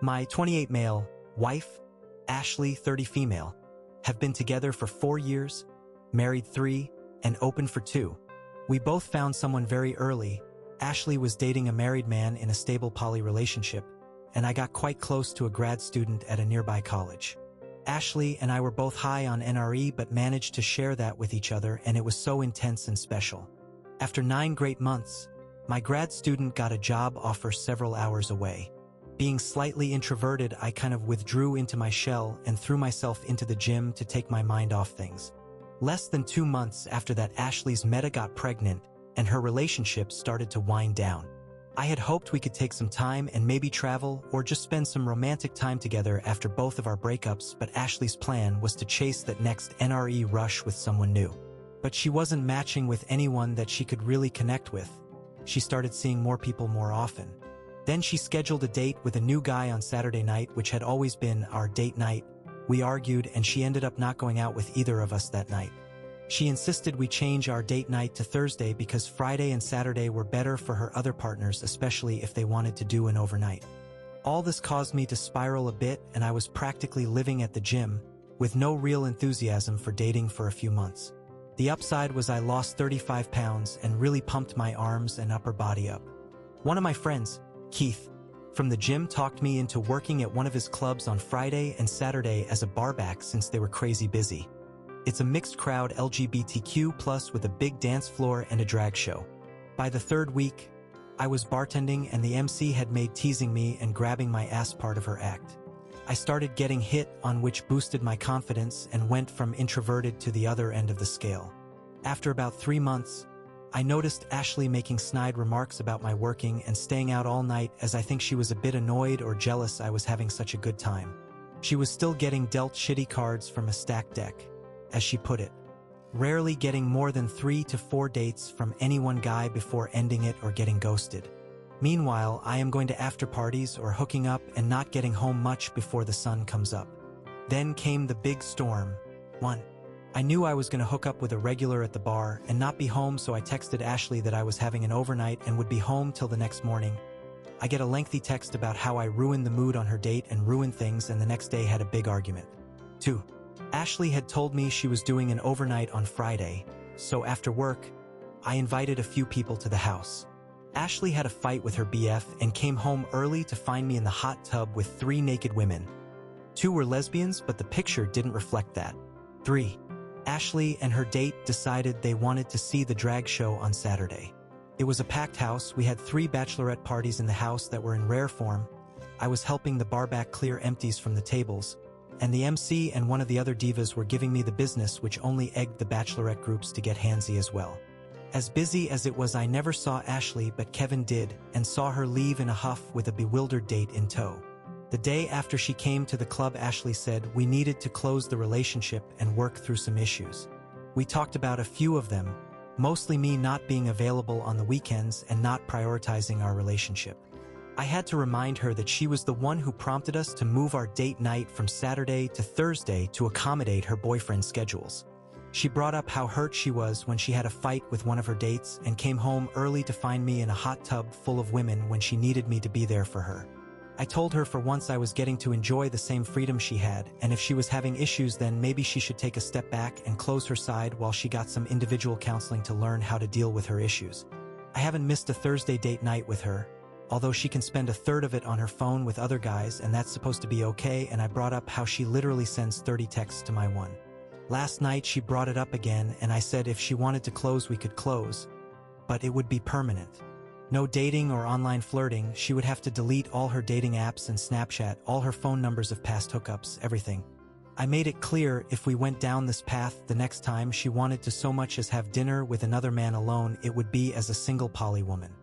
My 28 male wife, Ashley 30 female, have been together for 4 years, married 3, and open for 2. We both found someone very early. Ashley was dating a married man in a stable poly relationship, and I got quite close to a grad student at a nearby college. Ashley and I were both high on NRE but managed to share that with each other, and it was so intense and special. After 9 great months, my grad student got a job offer several hours away. Being slightly introverted, I kind of withdrew into my shell and threw myself into the gym to take my mind off things. Less than 2 months after that, Ashley's Meta got pregnant, and her relationship started to wind down. I had hoped we could take some time and maybe travel or just spend some romantic time together after both of our breakups, but Ashley's plan was to chase that next NRE rush with someone new. But she wasn't matching with anyone that she could really connect with. She started seeing more people more often. Then she scheduled a date with a new guy on Saturday night, which had always been our date night. We argued, and she ended up not going out with either of us that night. She insisted we change our date night to Thursday because Friday and Saturday were better for her other partners, especially if they wanted to do an overnight. All this caused me to spiral a bit, and I was practically living at the gym, with no real enthusiasm for dating for a few months. The upside was I lost 35 pounds and really pumped my arms and upper body up. One of my friends, Keith, from the gym talked me into working at one of his clubs on Friday and Saturday as a barback since they were crazy busy. It's a mixed crowd LGBTQ+ with a big dance floor and a drag show. By the 3rd week, I was bartending and the MC had made teasing me and grabbing my ass part of her act. I started getting hit on, which boosted my confidence and went from introverted to the other end of the scale. After about 3 months, I noticed Ashley making snide remarks about my working and staying out all night, as I think she was a bit annoyed or jealous I was having such a good time. She was still getting dealt shitty cards from a stacked deck, as she put it, rarely getting more than 3 to 4 dates from any one guy before ending it or getting ghosted. Meanwhile, I am going to after parties or hooking up and not getting home much before the sun comes up. Then came the big storm. 1. I knew I was going to hook up with a regular at the bar and not be home, so I texted Ashley that I was having an overnight and would be home till the next morning. I get a lengthy text about how I ruined the mood on her date and ruined things, and the next day had a big argument. 2. Ashley had told me she was doing an overnight on Friday, so after work, I invited a few people to the house. Ashley had a fight with her BF and came home early to find me in the hot tub with 3 naked women. 2 were lesbians, but the picture didn't reflect that. 3. Ashley and her date decided they wanted to see the drag show on Saturday. It was a packed house. We had 3 bachelorette parties in the house that were in rare form. I was helping the barback clear empties from the tables, and the MC and one of the other divas were giving me the business, which only egged the bachelorette groups to get handsy as well. As busy as it was, I never saw Ashley, but Kevin did, and saw her leave in a huff with a bewildered date in tow. The day after she came to the club, Ashley said we needed to close the relationship and work through some issues. We talked about a few of them, mostly me not being available on the weekends and not prioritizing our relationship. I had to remind her that she was the one who prompted us to move our date night from Saturday to Thursday to accommodate her boyfriend's schedules. She brought up how hurt she was when she had a fight with one of her dates and came home early to find me in a hot tub full of women when she needed me to be there for her. I told her for once I was getting to enjoy the same freedom she had, and if she was having issues, then maybe she should take a step back and close her side while she got some individual counseling to learn how to deal with her issues. I haven't missed a Thursday date night with her, although she can spend a third of it on her phone with other guys, and that's supposed to be okay, and I brought up how she literally sends 30 texts to my one. Last night she brought it up again, and I said if she wanted to close, we could close, but it would be permanent. No dating or online flirting. She would have to delete all her dating apps and Snapchat, all her phone numbers of past hookups, everything. I made it clear if we went down this path, the next time she wanted to so much as have dinner with another man alone, it would be as a single poly woman.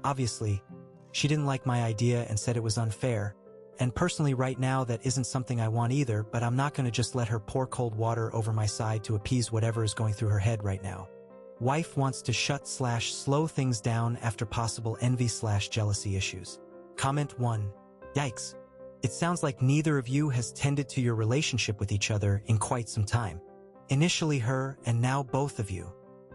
Obviously, she didn't like my idea and said it was unfair, and personally right now that isn't something I want either, but I'm not going to just let her pour cold water over my side to appease whatever is going through her head right now. Wife wants to shut/slow things down after possible envy/jealousy issues. Comment 1. Yikes. It sounds like neither of you has tended to your relationship with each other in quite some time. Initially her, and now both of you.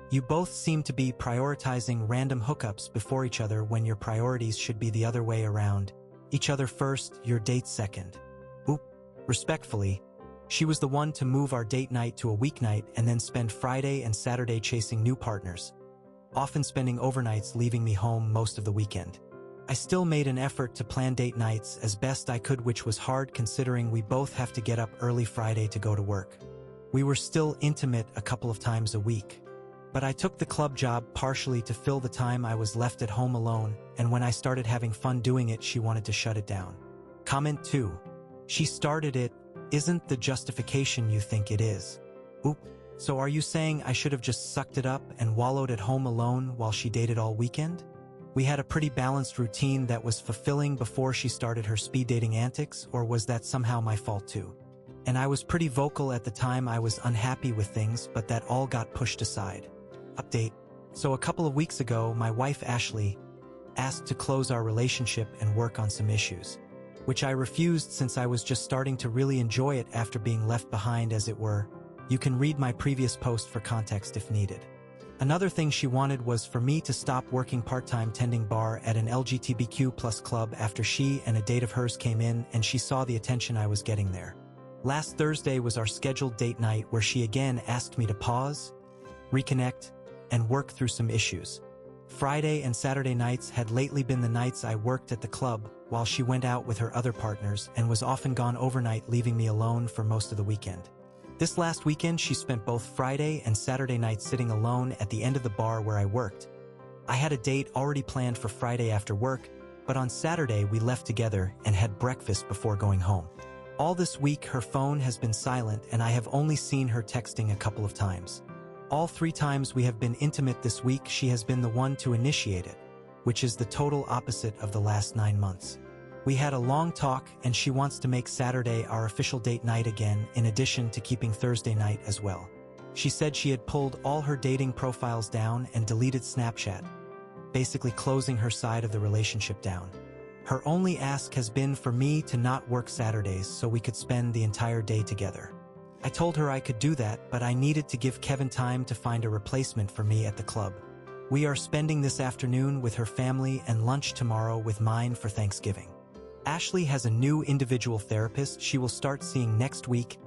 You both seem to be prioritizing random hookups before each other when your priorities should be the other way around. Each other first, your date second. Oop. Respectfully, she was the one to move our date night to a weeknight and then spend Friday and Saturday chasing new partners, often spending overnights leaving me home most of the weekend. I still made an effort to plan date nights as best I could, which was hard considering we both have to get up early Friday to go to work. We were still intimate a couple of times a week. But I took the club job partially to fill the time I was left at home alone, and when I started having fun doing it, she wanted to shut it down. Comment 2. She started it, isn't the justification you think it is. Oop. So are you saying I should have just sucked it up and wallowed at home alone while she dated all weekend? We had a pretty balanced routine that was fulfilling before she started her speed dating antics, or was that somehow my fault too? And I was pretty vocal at the time I was unhappy with things, but that all got pushed aside. Update. So a couple of weeks ago, my wife Ashley asked to close our relationship and work on some issues, which I refused since I was just starting to really enjoy it after being left behind, as it were. You can read my previous post for context if needed. Another thing she wanted was for me to stop working part-time tending bar at an LGBTQ+ club after she and a date of hers came in and she saw the attention I was getting there. Last Thursday was our scheduled date night where she again asked me to pause, reconnect, and work through some issues. Friday and Saturday nights had lately been the nights I worked at the club while she went out with her other partners and was often gone overnight, leaving me alone for most of the weekend. This last weekend, she spent both Friday and Saturday nights sitting alone at the end of the bar where I worked. I had a date already planned for Friday after work, but on Saturday we left together and had breakfast before going home. All this week her phone has been silent and I have only seen her texting a couple of times. All 3 times we have been intimate this week, she has been the one to initiate it, which is the total opposite of the last 9 months. We had a long talk and she wants to make Saturday our official date night again, in addition to keeping Thursday night as well. She said she had pulled all her dating profiles down and deleted Snapchat, basically closing her side of the relationship down. Her only ask has been for me to not work Saturdays so we could spend the entire day together. I told her I could do that, but I needed to give Kevin time to find a replacement for me at the club. We are spending this afternoon with her family and lunch tomorrow with mine for Thanksgiving. Ashley has a new individual therapist she will start seeing next week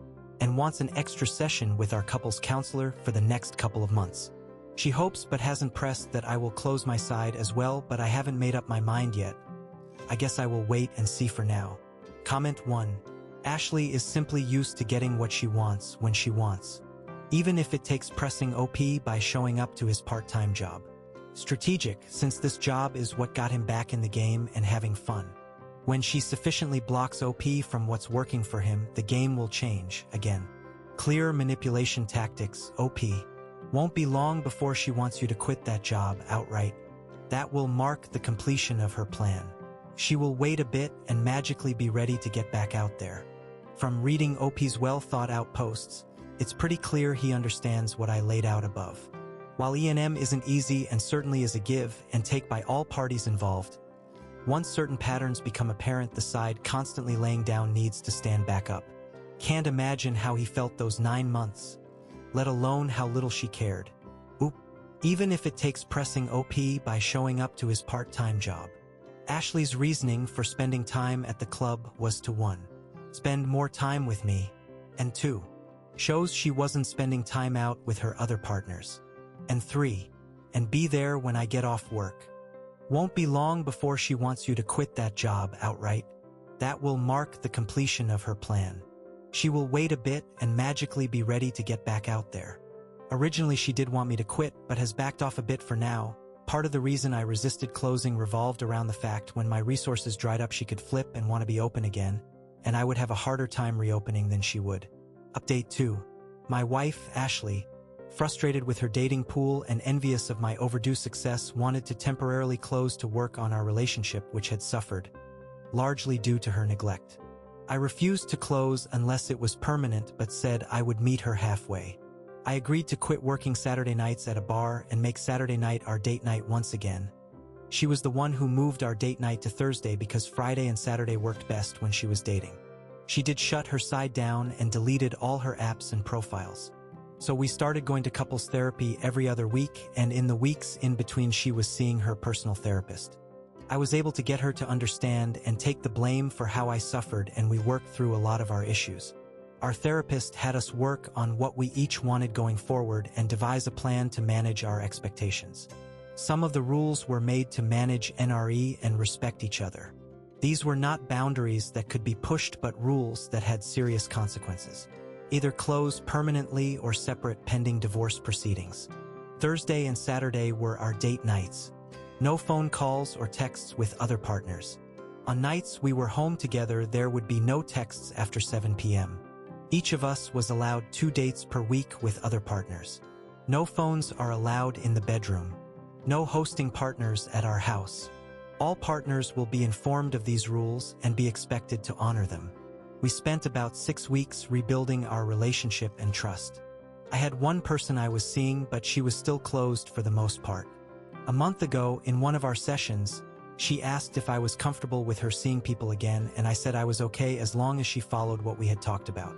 and wants an extra session with our couples counselor for the next couple of months. She hopes but hasn't pressed that I will close my side as well, but I haven't made up my mind yet. I guess I will wait and see for now. Comment 1. Ashley is simply used to getting what she wants when she wants, even if it takes pressing OP by showing up to his part-time job. Strategic, since this job is what got him back in the game and having fun. When she sufficiently blocks OP from what's working for him, the game will change again. Clear manipulation tactics, OP. Won't be long before she wants you to quit that job outright. That will mark the completion of her plan. She will wait a bit and magically be ready to get back out there. From reading OP's well-thought-out posts, it's pretty clear he understands what I laid out above. While E&M isn't easy and certainly is a give and take by all parties involved, once certain patterns become apparent, the side constantly laying down needs to stand back up. Can't imagine how he felt those 9 months, let alone how little she cared. Oop. Even if it takes pressing OP by showing up to his part-time job. Ashley's reasoning for spending time at the club was to 1. Spend more time with me, and 2. Shows she wasn't spending time out with her other partners, and 3. And be there when I get off work. Won't be long before she wants you to quit that job outright. That will mark the completion of her plan. She will wait a bit and magically be ready to get back out there. Originally she did want me to quit, but has backed off a bit for now. Part of the reason I resisted closing revolved around the fact when my resources dried up she could flip and want to be open again, and I would have a harder time reopening than she would. Update 2. My wife, Ashley, frustrated with her dating pool and envious of my overdue success, wanted to temporarily close to work on our relationship, which had suffered, largely due to her neglect. I refused to close unless it was permanent, but said I would meet her halfway. I agreed to quit working Saturday nights at a bar and make Saturday night our date night once again. She was the one who moved our date night to Thursday because Friday and Saturday worked best when she was dating. She did shut her side down and deleted all her apps and profiles. So we started going to couples therapy every other week, and in the weeks in between she was seeing her personal therapist. I was able to get her to understand and take the blame for how I suffered, and we worked through a lot of our issues. Our therapist had us work on what we each wanted going forward and devise a plan to manage our expectations. Some of the rules were made to manage NRE and respect each other. These were not boundaries that could be pushed, but rules that had serious consequences, either closed permanently or separate pending divorce proceedings. Thursday and Saturday were our date nights. No phone calls or texts with other partners. On nights we were home together, there would be no texts after 7 p.m. Each of us was allowed 2 dates per week with other partners. No phones are allowed in the bedroom. No hosting partners at our house. All partners will be informed of these rules and be expected to honor them. We spent about 6 weeks rebuilding our relationship and trust. I had one person I was seeing, but she was still closed for the most part. A month ago, in one of our sessions, she asked if I was comfortable with her seeing people again, and I said I was okay as long as she followed what we had talked about.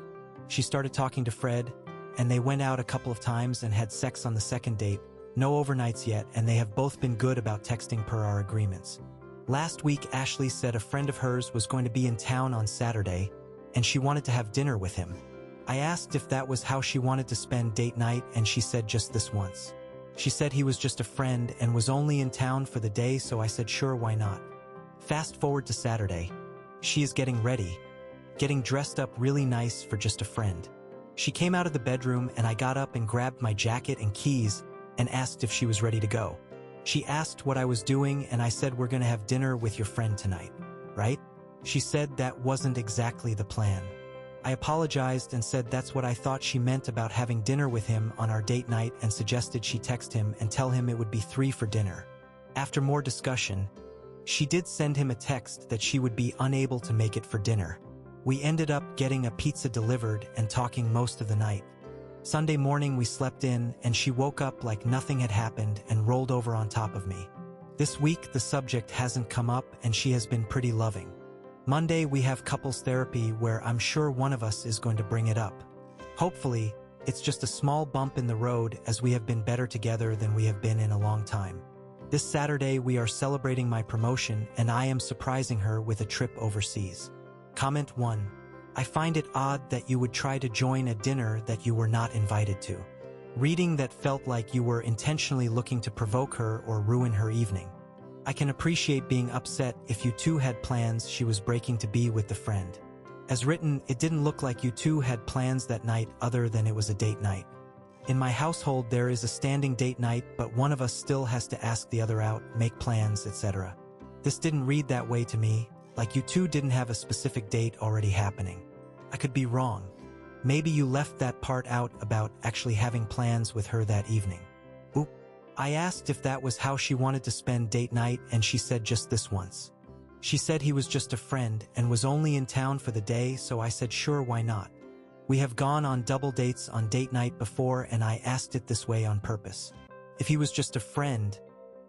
She started talking to Fred, and they went out a couple of times and had sex on the second date. No overnights yet, and they have both been good about texting per our agreements. Last week, Ashley said a friend of hers was going to be in town on Saturday, and she wanted to have dinner with him. I asked if that was how she wanted to spend date night, and she said just this once. She said he was just a friend and was only in town for the day, so I said sure, why not. Fast forward to Saturday. She is getting ready, getting dressed up really nice for just a friend. She came out of the bedroom, and I got up and grabbed my jacket and keys and asked if she was ready to go. She asked what I was doing, and I said we're gonna have dinner with your friend tonight, right? She said that wasn't exactly the plan. I apologized and said that's what I thought she meant about having dinner with him on our date night, and suggested she text him and tell him it would be 3 for dinner. After more discussion, she did send him a text that she would be unable to make it for dinner. We ended up getting a pizza delivered and talking most of the night. Sunday morning we slept in, and she woke up like nothing had happened and rolled over on top of me. This week the subject hasn't come up, and she has been pretty loving. Monday we have couples therapy where I'm sure one of us is going to bring it up. Hopefully, it's just a small bump in the road, as we have been better together than we have been in a long time. This Saturday we are celebrating my promotion, and I am surprising her with a trip overseas. Comment 1. I find it odd that you would try to join a dinner that you were not invited to. Reading that felt like you were intentionally looking to provoke her or ruin her evening. I can appreciate being upset if you two had plans she was breaking to be with the friend. As written, it didn't look like you two had plans that night other than it was a date night. In my household there is a standing date night, but one of us still has to ask the other out, make plans, etc. This didn't read that way to me, like you two didn't have a specific date already happening. I could be wrong. Maybe you left that part out about actually having plans with her that evening. Oop. I asked if that was how she wanted to spend date night, and she said just this once. She said he was just a friend and was only in town for the day, so I said sure, why not. We have gone on double dates on date night before, and I asked it this way on purpose. If he was just a friend,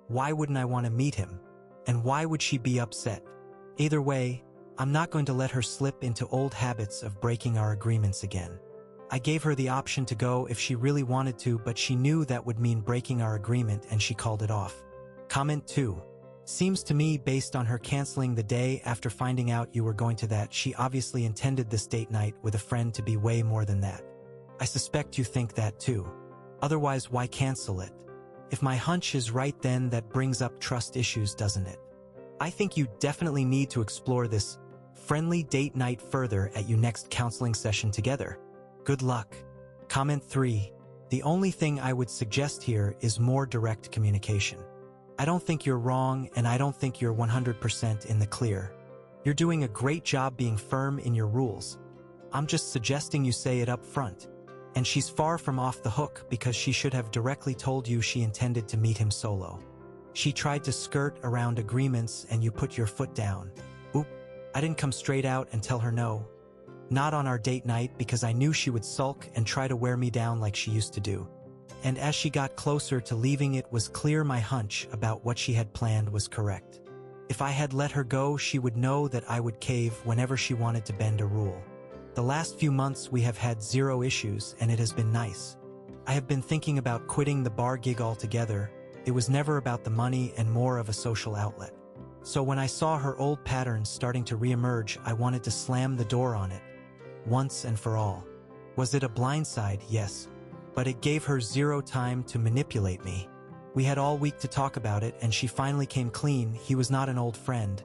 why wouldn't I want to meet him? And why would she be upset? Either way, I'm not going to let her slip into old habits of breaking our agreements again. I gave her the option to go if she really wanted to, but she knew that would mean breaking our agreement, and she called it off. Comment 2. Seems to me, based on her canceling the day after finding out you were going to that, she obviously intended this date night with a friend to be way more than that. I suspect you think that too. Otherwise, why cancel it? If my hunch is right, then that brings up trust issues, doesn't it? I think you definitely need to explore this friendly date night further at your next counseling session together. Good luck. Comment 3. The only thing I would suggest here is more direct communication. I don't think you're wrong, and I don't think you're 100% in the clear. You're doing a great job being firm in your rules. I'm just suggesting you say it up front. And she's far from off the hook, because she should have directly told you she intended to meet him solo. She tried to skirt around agreements, and you put your foot down. Oop, I didn't come straight out and tell her no. Not on our date night, because I knew she would sulk and try to wear me down like she used to do. And as she got closer to leaving, it was clear my hunch about what she had planned was correct. If I had let her go, she would know that I would cave whenever she wanted to bend a rule. The last few months we have had 0 issues, and it has been nice. I have been thinking about quitting the bar gig altogether. It was never about the money and more of a social outlet. So when I saw her old patterns starting to reemerge, I wanted to slam the door on it, once and for all. Was it a blindside? Yes. But it gave her zero time to manipulate me. We had all week to talk about it, and she finally came clean. He was not an old friend,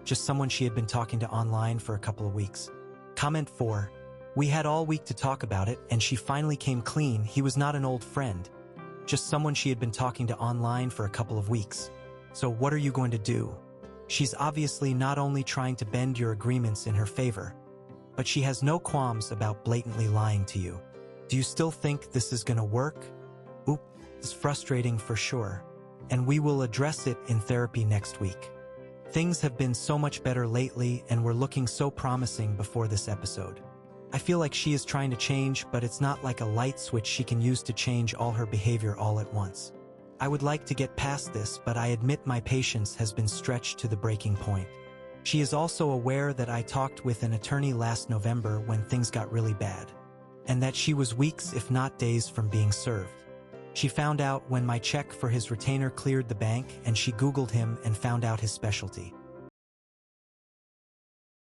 just someone she had been talking to online for a couple of weeks. Comment 4. We had all week to talk about it, and she finally came clean. He was not an old friend, just someone she had been talking to online for a couple of weeks. So what are you going to do? She's obviously not only trying to bend your agreements in her favor, but she has no qualms about blatantly lying to you. Do you still think this is gonna work? Oop, it's frustrating for sure. And we will address it in therapy next week. Things have been so much better lately and were looking so promising before this episode. I feel like she is trying to change, but it's not like a light switch she can use to change all her behavior all at once. I would like to get past this, but I admit my patience has been stretched to the breaking point. She is also aware that I talked with an attorney last November when things got really bad, and that she was weeks if not days from being served. She found out when my check for his retainer cleared the bank, and she Googled him and found out his specialty.